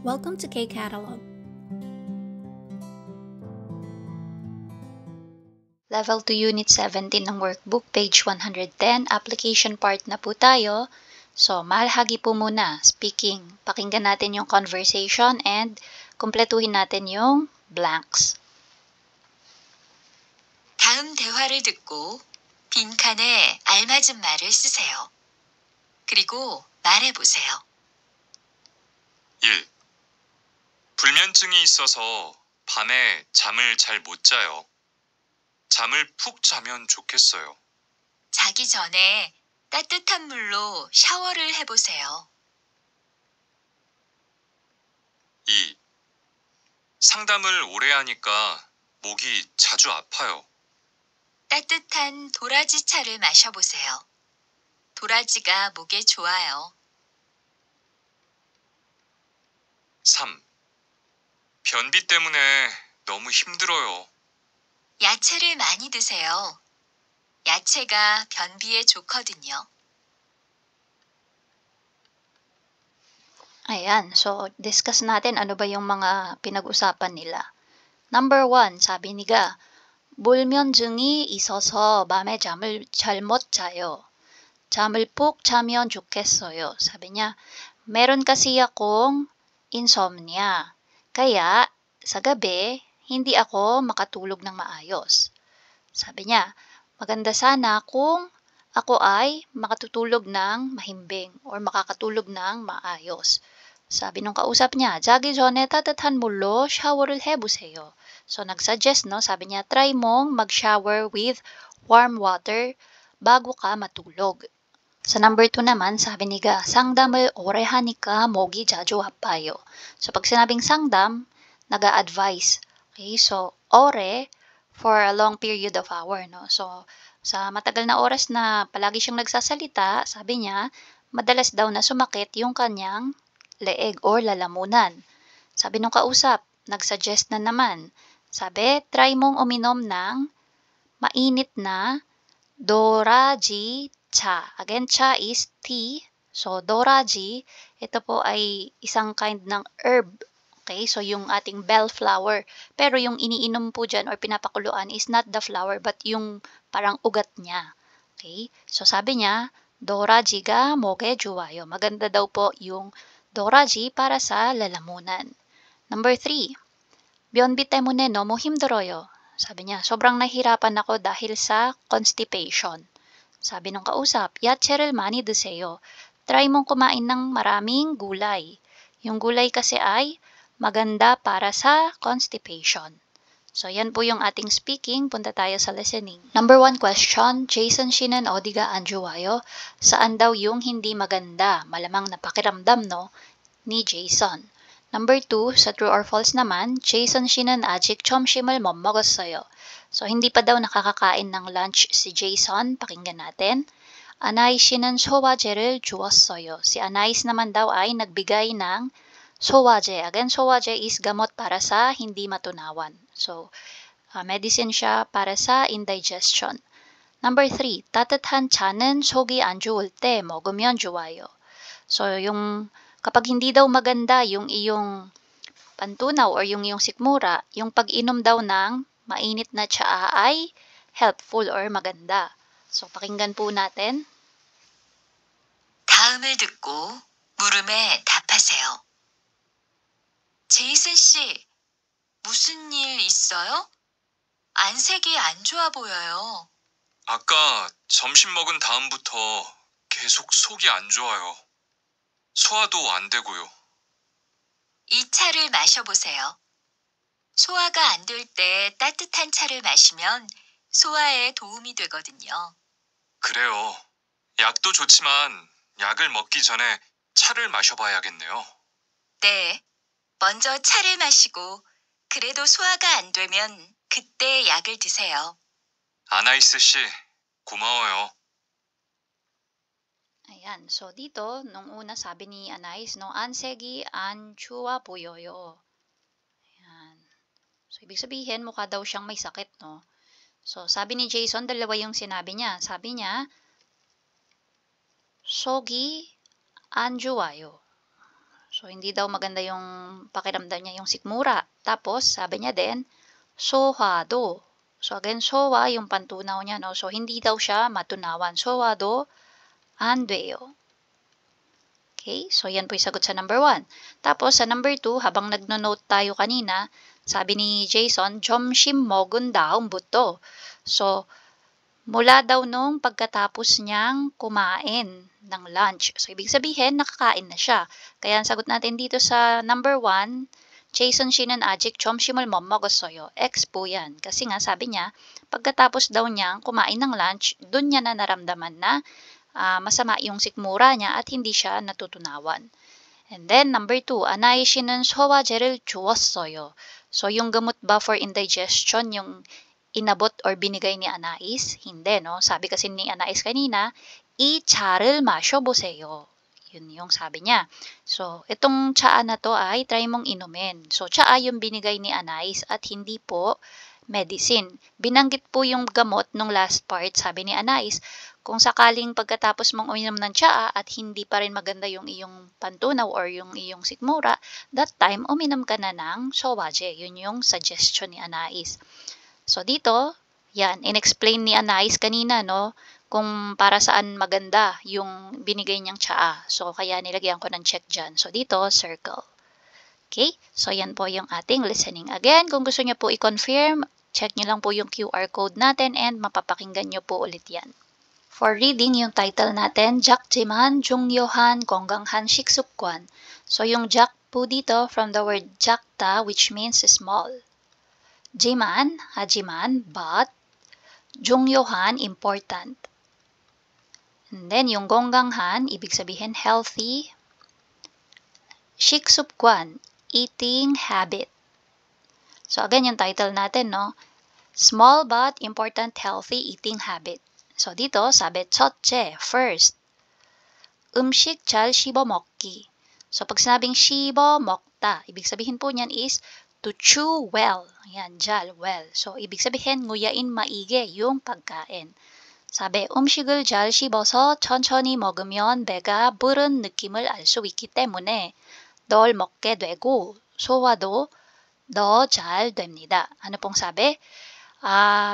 Welcome to K-Catalog. Level 2 Unit 17 ng workbook, page 110, application part na po tayo. So, mahahagi po muna, speaking. Pakinggan natin yung conversation and kumpletuhin natin yung blanks. 다음 대화를 듣고 빈칸에 알맞은 말을 쓰세요. 그리고 말해보세요. 1. 불면증이 있어서 밤에 잠을 잘 못 자요. 잠을 푹 자면 좋겠어요. 자기 전에 따뜻한 물로 샤워를 해보세요. 2. 상담을 오래 하니까 목이 자주 아파요. 따뜻한 도라지 차를 마셔보세요. 도라지가 목에 좋아요. 3. 변비 때문에 너무 힘들어요. 야채를 많이 드세요. 야채가 변비에 좋거든요. Ayan, so discuss natin ano ba yung mga pinag-usapan nila. Number 1, sabi niga, 불면증이 있어서 밤에 잠을 잘 못 자요. 잠을 푹 자면 좋겠어요. Sabi niya, meron kasi akong insomnia. Kaya sa gabi, hindi ako makatulog ng maayos. Sabi niya, maganda sana kung ako ay makatutulog ng mahimbing or makakatulog ng maayos. Sabi nung kausap niya, 자기 전에 따뜻한 물로 샤워를 해보세요. So, nag-suggest, no? Sabi niya, try mong mag-shower with warm water bago ka matulog. Sa number 2 naman, sabi niga, 상담을 오래 하니까 목이 자주 아파요. So, pag sinabing 상담, naga-advise. Okay, so, ore, for a long period of hour, no? So, sa matagal na oras na palagi siyang nagsasalita, sabi niya, madalas daw na sumakit yung kanyang leeg or lalamunan. Sabi nung kausap, nag-suggest na naman. Sabi, try mong uminom ng mainit na doraji cha. Again, cha is tea. So, doraji, ito po ay isang kind ng herb. Okay, so yung ating bellflower. Pero yung iniinom po dyan or pinapakuluan is not the flower but yung parang ugat niya. Okay, so sabi niya, doraji가 목에 좋아요. Maganda daw po yung doraji para sa lalamunan. Number 3, 변비 때문에 너무 힘들어요. Sabi niya, sobrang nahirapan ako dahil sa constipation. Sabi ng kausap, 야채를 많이 드세요. Try mong kumain ng maraming gulay. Yung gulay kasi ay maganda para sa constipation. So, yan po yung ating speaking. Punta tayo sa listening. Number 1 question, Jason 씨는 어디가 안 좋아요? Saan daw yung hindi maganda? Malamang napakiramdam, no? Ni Jason. Number 2, sa true or false naman, Jason 씨는 아직 점심을 못 먹었어요. So, hindi pa daw nakakakain ng lunch si Jason. Pakinggan natin. Anais 씨는 소화제를 주었어요. Si Anais naman daw ay nagbigay ng 소화제. Again, 소화제 is gamot para sa hindi matunawan. So, medicine siya para sa indigestion. Number 3, 따뜻한 차는 속이 안 좋을 때 먹으면 좋아요. So, yung kapag hindi daw maganda yung iyong pantunaw or yung iyong sikmura, yung pag-inom daw ng mainit na tsaa ay helpful or maganda. So, pakinggan po natin. 다음을 듣고 물음에 답하세요. 제이슨 씨, 무슨 일 있어요? 안색이 안 좋아 보여요. 아까 점심 먹은 다음부터 계속 속이 안 좋아요. 소화도 안 되고요. 이 차를 마셔보세요. 소화가 안 될 때 따뜻한 차를 마시면 소화에 도움이 되거든요. 그래요. 약도 좋지만 약을 먹기 전에 차를 마셔봐야겠네요. 네, 먼저 차를 마시고 그래도 소화가 안 되면 그때 약을 드세요. 아나이스 씨, 고마워요. Ayan. So, dito, nung una sabi ni Anais, no, ansegi an chua boyoyo. Ayan. So, ibig sabihin, mukha daw siyang may sakit, no? So, sabi ni Jason, dalawa yung sinabi niya. Sabi niya, 속이 안 좋아요. So, hindi daw maganda yung pakiramdam niya, yung sikmura. Tapos, sabi niya din, sohwado. So, again, sowa, yung pantunaw niya, no? So, hindi daw siya matunawan. sohwado 안 돼요. Okay, so yan po yung sagot sa number 1. Tapos, sa number 2, habang nagno-note tayo kanina, sabi ni Jason, 점심 먹은 다음부터. So, mula daw nung pagkatapos niyang kumain ng lunch. So, ibig sabihin, nakakain na siya. Kaya ang sagot natin dito sa number 1, Jason 씨는 아직 점심을 못 먹었어요. X po yan. Kasi nga, sabi niya, pagkatapos daw niyang kumain ng lunch, dun niya na naramdaman na masama yung sikmura niya at hindi siya natutunawan. And then, number 2, 아나이 씨는 소화제를 주었어요. So, yung gamot ba for indigestion, yung inabot or binigay ni Anais? Hindi, no? Sabi kasi ni Anais kanina, 이 차를 마셔보세요. Yun yung sabi niya. So, itong tsaa na to ay try mong inumin. So, tsaa yung binigay ni Anais at hindi po medicine. Binanggit po yung gamot nung last part, sabi ni Anais, kung sakaling pagkatapos mong uminom ng tsaa at hindi pa rin maganda yung iyong pantunaw or yung iyong sikmura, that time, uminom ka na ng sowaje. Yun yung suggestion ni Anais. So, dito, yan, in-explain ni Anais kanina, no, kung para saan maganda yung binigay niyang tsaa. So, kaya nilagyan ko ng check dyan. So, dito, circle. Okay? So, yan po yung ating listening. Again, kung gusto niyo po i-confirm, check niyo lang po yung QR code natin and mapapakinggan niyo po ulit yan. For reading, yung title natin, 작지만 중요한 건강한 식습관. So, yung jak po dito from the word 작다, which means small. 지만, 하지만, but, 중요한, important. And then, yung 건강한, ibig sabihin healthy. 식습관, eating habit. So, again, yung title natin, no? Small but important healthy eating habit. So, dito, sabi, 첫째, first. 음식 잘 씹어 먹기. So, pag sinabing 씹어 먹다, ibig sabihin po niyan is to chew well. Yan, 잘, well. So, ibig sabihin, nguyain maigi yung pagkain. 사배, 음식을 잘 씹어서 천천히 먹으면 배가 부른 느낌을 알 수 있기 때문에 널 먹게 되고 소화도 더 잘 됩니다. Ano pong sabi?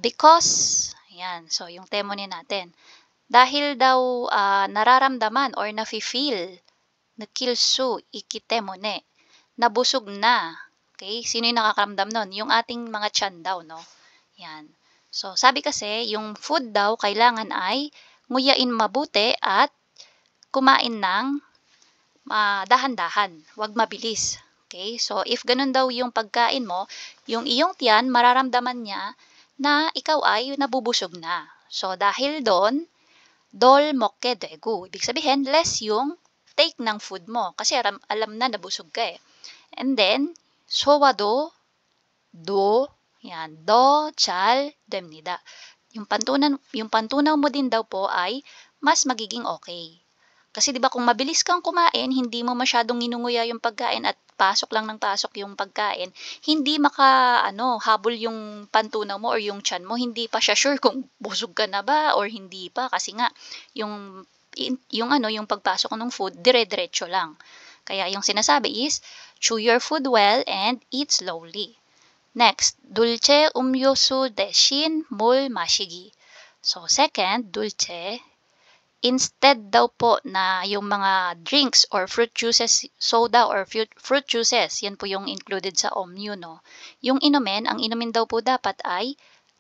Because, yan, so yung testimony natin, dahil daw nararamdaman or nafe-feel, 느낄 수 있기 때문에, nabusog na. Okay? Sino yung nakakaramdam nun? Yung ating mga tiyan daw, no? Yan. So, sabi kasi, yung food daw, kailangan ay nguyain mabuti at kumain ng dahan-dahan. Huwag mabilis. Okay? So, if ganun daw yung pagkain mo, yung iyong tiyan, mararamdaman niya na ikaw ay nabubusog na. So, dahil doon, 덜 먹게 되고, ibig sabihin, less yung take ng food mo. Kasi alam na nabusog ka eh. And then, 소화도, yan, 더 잘 됩니다. Yung pantunaw mo din daw po ay mas magiging okay. Kasi 'di ba kung mabilis kang kumain, hindi mo masyadong inunguya yung pagkain at pasok lang ng pasok yung pagkain, hindi habol yung pantunaw mo or yung tiyan mo, hindi pa siya sure kung busog ka na ba or hindi pa kasi nga yung pagpasok ng food dire-diretso lang. Kaya yung sinasabi is chew your food well and eat slowly. Next, dulce 음료수 대신 물 마시기. So, second, dulce, instead daw po na yung mga drinks or fruit juices, soda or fruit juices, yan po yung included sa OMU, no? Yung ang inumin daw po dapat ay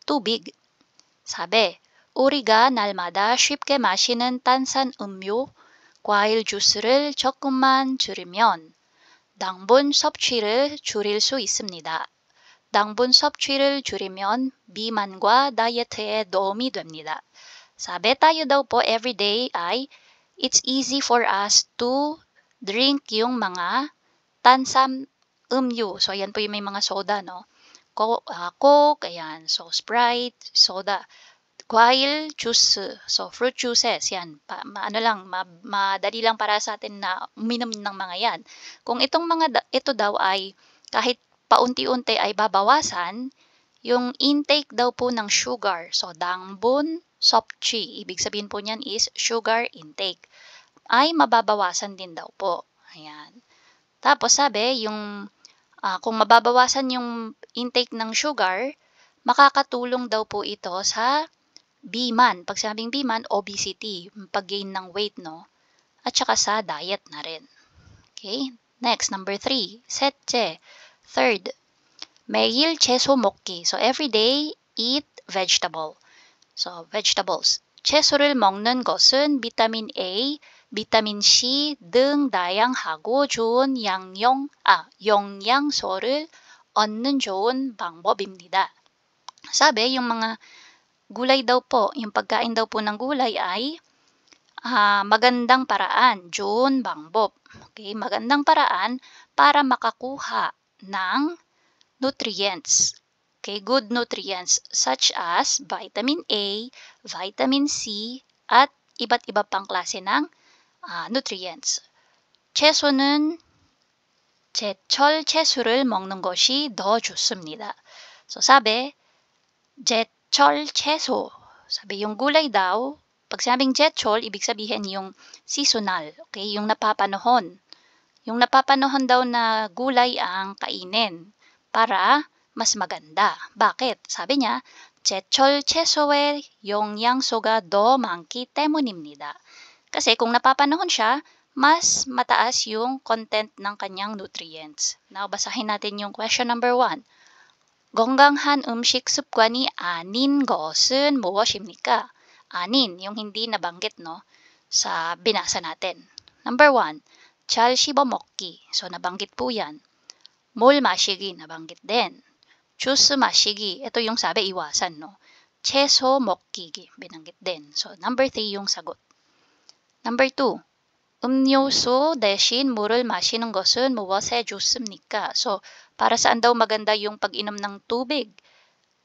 tubig. Sabi, 우리가 날마다 쉽게 마시는 탄산 음료, 과일 주스를 조금만 줄이면 당분 섭취를 줄일 수 있습니다. 당분 섭취를 줄이면 비만과 다이어트에 도움이 됩니다. Sabi tayo daw po everyday ay it's easy for us to drink yung mga tansam 음료. So, yan po yung may mga soda, no? Coke, ayan. So, Sprite, soda. 과일 juice. So, fruit juices. Yan. Madali lang para sa atin na uminom ng mga yan. Kung ito daw ay kahit paunti-unti ay babawasan, yung intake daw po ng sugar. So, 당분 섭취. Ibig sabihin po niyan is sugar intake. Ay mababawasan din daw po. Ayan. Tapos sabi, kung mababawasan yung intake ng sugar, makakatulong daw po ito sa biman. Pag sabing biman, obesity, pag-gain ng weight, no? At saka sa diet na rin. Okay? Next, number 3. 셋째, third, 매일 채소 먹기. So, every day, eat vegetable. So, vegetables. 채소를 먹는 것은 비타민 A, 비타민 C 등 다양하고 좋은 영양소를 얻는 좋은 방법입니다. Sabi, yung mga gulay daw po, yung pagkain daw po ng gulay ay magandang paraan, 좋은 방법. Okay, magandang paraan para makakuha ng nutrients. Okay, good nutrients such as vitamin A, vitamin C, at iba't iba pang klase ng nutrients. 채소는 제철 채소를 먹는 것이 더 좋습니다. So sabi, 제철 채소. Sabi yung gulay daw, pag sabing 제철, ibig sabihin yung seasonal, okay, yung napapanahon. Yung napapanahon daw na gulay ang kainin para mas maganda. Bakit? Sabi niya, 제철 채소의 영양소가 더 많기 때문입니다. Kasi kung napapanahon siya, mas mataas yung content ng kanyang nutrients. Now, basahin natin yung question number 1. 건강한 음식 습관이 아닌 것은 무엇입니까? 아닌, yung hindi nabanggit, no? Sa binasa natin. Number 1, 잘 씹어 먹기. So, nabanggit po yan. 물 마시기, nabanggit din. 주스 마시기, ito yung sabi, iwasan, no? 채소 먹기, binanggit din. So, number 3 yung sagot. Number 2, 음료수 대신 물을 마시는 것은 무엇에 좋습니까? So, para saan daw maganda yung pag-inom ng tubig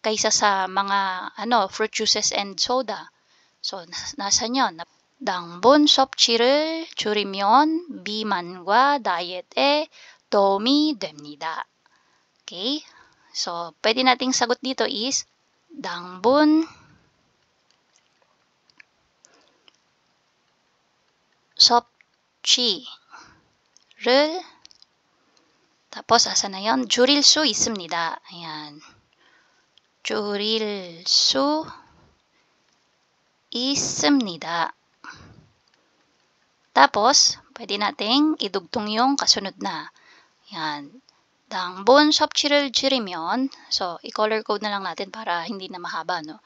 kaysa sa mga fruit juices and soda? So, nasan yun? 당분 섭취를 줄이면 비만과 다이어트에 도움이 됩니다. Okay? So, pwede nating sagot dito is 당분 섭취를 tapos asa na yon? 줄일 수 있습니다. Ayan. 줄일 수 있습니다. Tapos, pwede nating idugtong yung kasunod na. Ayan. 당분 섭취를 줄이면, so, i-color code na lang natin para hindi na mahaba, no?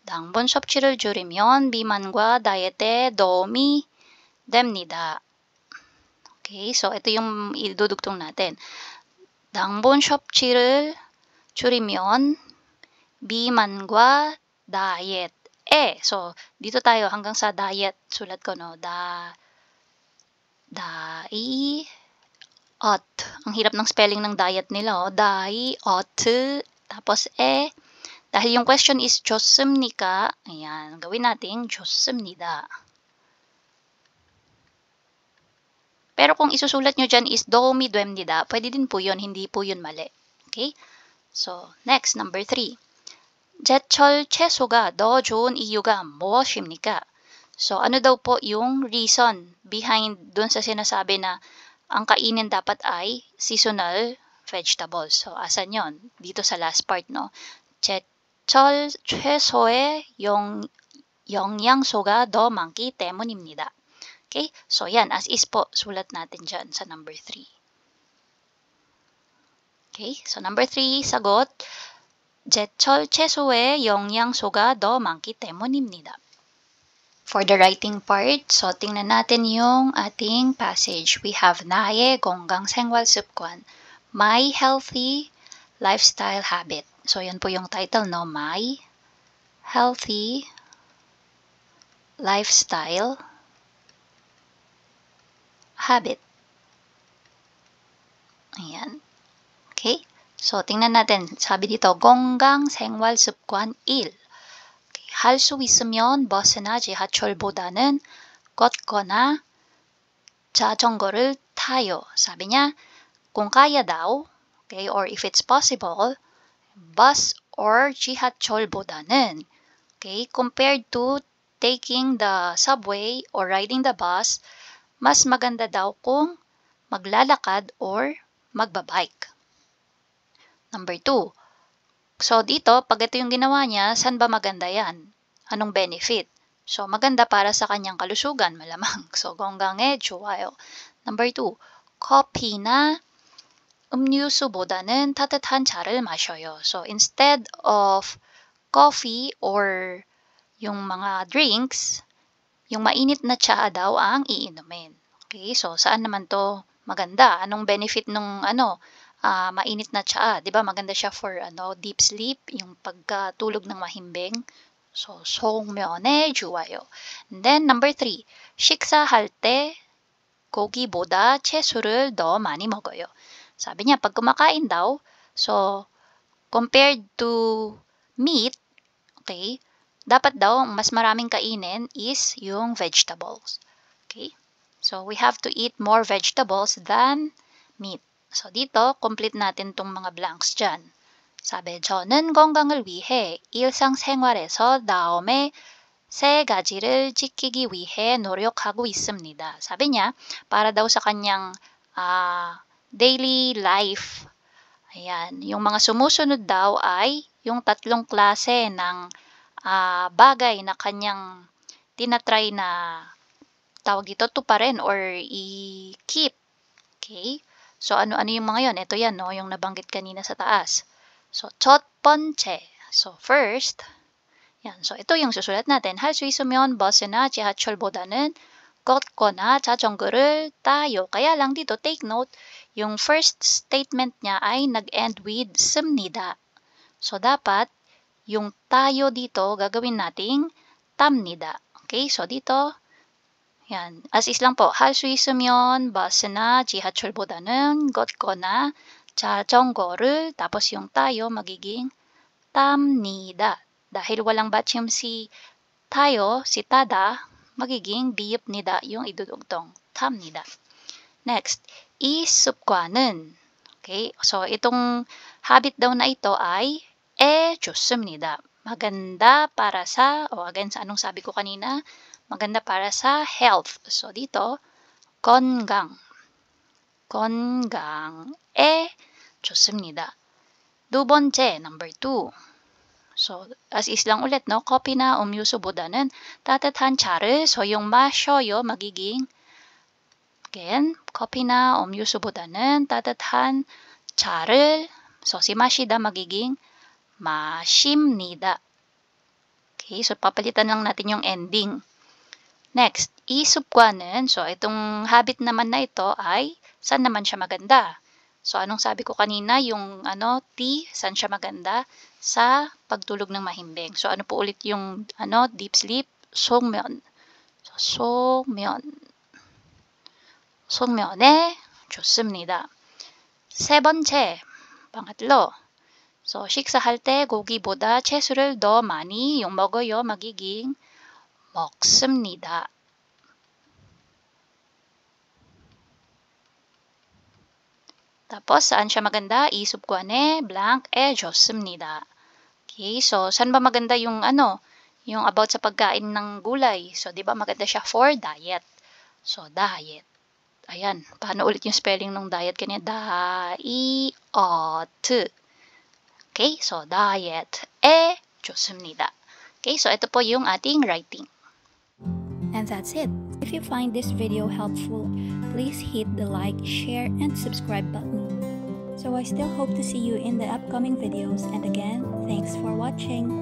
당분 섭취를 줄이면 비만과 다이어트에 도움이 됩니다. Okay, so ito yung idudugtong natin. 당분 섭취를 줄이면 비만과 다이어트에, so, dito tayo hanggang sa diet, sulat ko, no? Ang hirap ng spelling ng diet nila, oh. Diet, tapos dahil yung question is 좋습니까? Ayan, gawin natin 좋습니다. Pero kung isusulat nyo dyan is 도움이 됩니다, pwede din po yun, hindi po yun mali. Okay? So, next, number 3. 제철 채소가 더 좋은 이유가 무엇입니까? So, ano daw po yung reason behind dun sa sinasabi na ang kainin dapat ay seasonal vegetables. So, asan yon? Dito sa last part, no? 제철 채소의 영양소가 더 많기 때문입니다. Okay? So, yan. As is po, sulat natin dyan sa number 3. Okay? So, number 3, sagot. 제철 채소의 영양소가 더 많기 때문입니다. For the writing part, so tingnan natin yung ating passage. We have 나의 건강 생활 습관, My Healthy Lifestyle Habit. So, yan po yung title, no? My Healthy Lifestyle Habit. Ayan. Okay? So, tingnan natin. Sabi dito, 건강 생활 습관 1. 할 수 있으면 버스나 지하철보다는 걷거나 자전거를 타요. Sabi niya, kung kaya daw, okay, or if it's possible, bus or 지하철보다는, okay, compared to taking the subway or riding the bus, mas maganda daw kung maglalakad or magbabike. Number 2. So dito, pag ito yung ginawa niya, saan ba maganda yan? Anong benefit? So maganda para sa kanyang kalusugan, malamang. So 건강에 좋아요. Number 2. 커피나 음료수보다는 따뜻한 차를 마셔요. So instead of coffee or yung mga drinks, yung mainit na tsaa daw ang iinumin. Okay, so saan naman to maganda? Anong benefit nung mainit na tsaa? 'Di ba maganda siya for deep sleep, yung pagkatulog ng mahimbing. So 속면에 좋아요. And then number 3. 식사할 때 고기보다 채소를 더 많이 먹어요. Sabi niya pag kumakain daw, so compared to meat, okay, dapat daw mas maraming kainin is yung vegetables. Okay? So we have to eat more vegetables than meat. So dito, complete natin tong mga blanks dyan. 사배 저는 건강을 위해 일상생활에서 다음에 세 가지를 지키기 위해 노력하고 있습니다. Sabi niya, para daw sa kanyang daily life, ayan, yung mga sumusunod daw ay yung 3 klase ng bagay na kanyang tinatry na tawag ito tuparin or i-keep. Okay? So, ano-ano yung mga yon? Ito yan, no? Yung nabanggit kanina sa taas. So, 첫 번째. So, first, yan. So, ito yung susulat natin. 할 수 있으면 버스나 지하철보다는 걷거나 자전거를 타요. Kaya lang dito, take note, yung first statement niya ay nag-end with 씁니다. So, dapat, yung tayo dito, gagawin nating 탑니다. Okay? So, dito, yan. As is lang po. 할 수 있으면 버스나 지하철보다는 걷거나 자전거를 tapos yung tayo magiging 탑니다. Dahil walang 받침 si tayo, si tada, magiging 비읍니다 yung idudugtong. 탑니다. Next, 이 습관은, okay, so itong habit daw na ito ay 좋습니다. Maganda para sa, again sa anong sabi ko kanina, maganda para sa health. So dito, 건강. 건강에 좋습니다. 두 번째, number 2. So, as is lang ulit, no? 커피나 음료수보다는 따뜻한 차를, so yung 마셔요 magiging, again, 커피나 음료수보다는 따뜻한 차를, so si 마시다 magiging 마십니다. Okay, so papalitan lang natin yung ending. Next, 이 습관은, so itong habit naman na ito ay, saan naman siya maganda? So, anong sabi ko kanina, yung T, saan siya maganda? Sa pagtulog ng mahimbing. So, ano po ulit yung deep sleep? 속면. So, 속면. 속면에 좋습니다. 세 번째, pangatlo. So, 식사할 때 고기보다 채소를 더 많이, yung 먹어요 magiging 먹습니다. Tapos, saan siya maganda? 이 습관에 blank에 좋습니다. Okay, so, saan ba maganda yung yung about sa pagkain ng gulay? So, di ba maganda siya for diet? So, diet. Ayan, paano ulit yung spelling ng diet kanina? Diet. Okay, so, diet에 좋습니다. Okay, so, ito po yung ating writing. And that's it. If you find this video helpful, please hit the like, share, and subscribe button. So I still hope to see you in the upcoming videos, and again, thanks for watching.